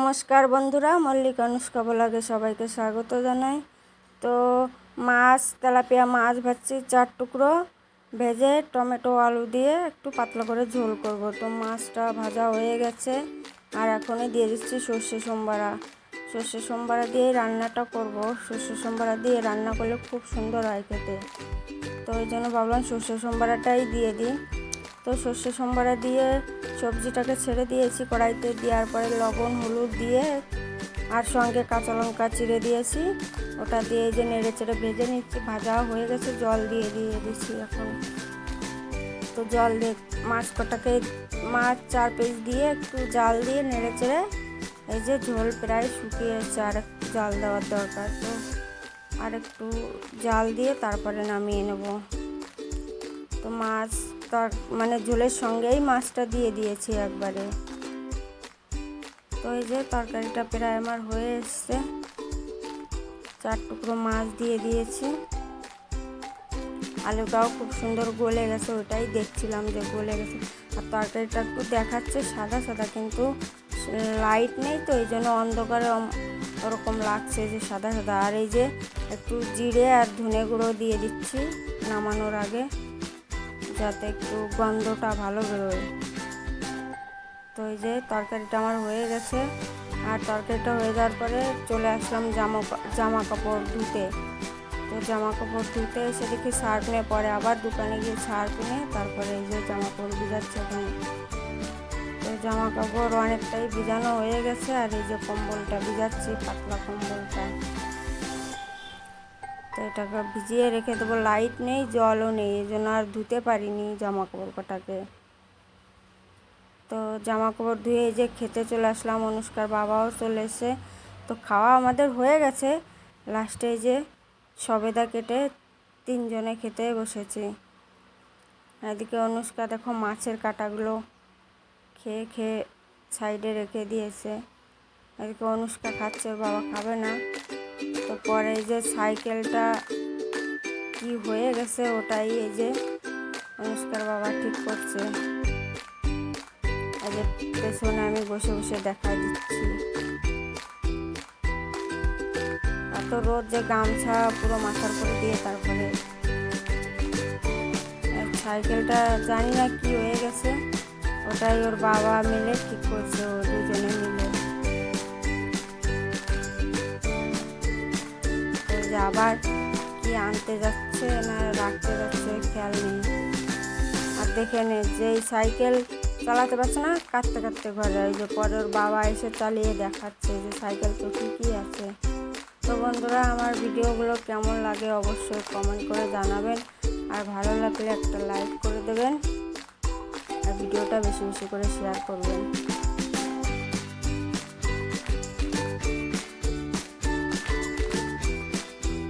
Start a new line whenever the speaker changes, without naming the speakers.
নমস্কার বন্ধুরা, মল্লিকা অনুষ্কা ব্লগে সবাইকে স্বাগত জানাই। তো মাছ, তেলাপিয়া মাছ ভাজছি 4 টুকরো ভেজে টমেটো আলু দিয়ে একটু পাতলা করে ঝোল করব। তো মাছটা ভাজা হয়ে গেছে আর এখনই দিয়ে দিচ্ছি সর্ষে সোমবারা দিয়ে রান্নাটা করব। সর্ষে সোমবারা দিয়ে রান্না করলে খুব সুন্দর হয় খেতে, তো ওই জন্য ভাবলাম সর্ষে সোমবারাটাই দিয়ে দিই। তো সর্ষে সোমবারা দিয়ে সবজিটাকে ছেড়ে দিয়েছি কড়াইতে, দেওয়ার পরে লবণ হলুদ দিয়ে আর সঙ্গে কাঁচা লঙ্কা চিড়ে দিয়েছি। ওটা দিয়ে যে নেড়ে চেড়ে ভেজে নিচ্ছি। ভাজা হয়ে গেছে, জল দিয়ে দিচ্ছি এখন। তো জল দিয়ে মাছ 4 পিস দিয়ে একটু জাল দিয়ে নেড়ে চেড়ে এই যে ঝোল প্রায় শুকিয়ে এসেছে, আর একটু জাল দেওয়ার দরকার। তো আর একটু জাল দিয়ে তারপরে নামিয়ে নেব। তো মাছ ঝোলের সঙ্গেই মাছটা দিয়ে দিয়েছি একবারে। তো এই যে তরকারিটা প্রায় আমার হয়ে এসছে। 4 টুকরো মাছ দিয়ে দিয়েছি। আলুটাও খুব সুন্দর গলে গেছে, ওটাই দেখছিলাম যে গলে গেছে। আর তরকারিটা একটু দেখাচ্ছে সাদা সাদা, কিন্তু লাইট নেই তো এই জন্য অন্ধকারে ওরকম লাগছে যে সাদা সাদা। আর এই যে একটু জিরে আর ধনে গুঁড়ো দিয়ে দিচ্ছি নামানোর আগে, যাতে একটু গন্ধটা ভালো বেরোয়। তো এই যে তরকারিটা আমার হয়ে গেছে। আর তরকারিটা হয়ে যাওয়ার পরে চলে আসলাম জামা কাপড় ধুতে। তো জামা কাপড় ধুতে এসে দেখি শার্ট নিয়ে, পরে আবার দোকানে গিয়ে শার্ট নিয়ে তারপরে এই যে জামা কাপড় ভিজাচ্ছে এখানে। তো জামা কাপড় অনেকটাই ভিজানো হয়ে গেছে। আর এই যে কম্বলটা ভিজাচ্ছি, পাতলা কম্বলটা। তো এটাকে ভিজিয়ে রেখে দেবো। লাইট নেই, জলও নেই, এই জন্য আর ধুতে পারিনি জামা কাপড় কটাকে। তো জামা কাপড় ধুয়ে এই যে খেতে চলে আসলাম। অনুষ্কার বাবাও চলে এসে, তো খাওয়া আমাদের হয়ে গেছে। লাস্টে এই যে সবেদা কেটে 3 জনে খেতে বসেছি। এদিকে অনুষ্কা দেখো মাছের কাঁটাগুলো খেয়ে খেয়ে সাইডে রেখে দিয়েছে। এদিকে অনুষ্কা খাচ্ছে, ওর বাবা খাবে না। তো পরে এই যে সাইকেলটা কি হয়ে গেছে, ওটাই এই যে অনুষ্কার বাবা ঠিক করছে। এই যে পেছনে আমি বসে বসে দেখা দিচ্ছি। এত রোদ যে গামছা পুরো মাথার করে দিয়ে তারপরে সাইকেলটা জানি না কি হয়ে গেছে, ওটাই ওর বাবা মিলে ঠিক করছে, ও দুজনে মিলে। যে আবার কি আনতে যাচ্ছে না রাখতে যাচ্ছে খেয়াল নেই। আর দেখে নে, যেই সাইকেল চালাতে পারছে না, কাঁদতে কাঁদতে ঘরে। ওই যে পরে ওর বাবা এসে চালিয়ে দেখাচ্ছে যে সাইকেল তো ঠিকই আছে। তো বন্ধুরা, আমার ভিডিওগুলো কেমন লাগে অবশ্যই কমেন্ট করে জানাবেন। আর ভালো লাগলে একটা লাইক করে দেবেন, আর ভিডিওটা বেশি বেশি করে শেয়ার করবেন।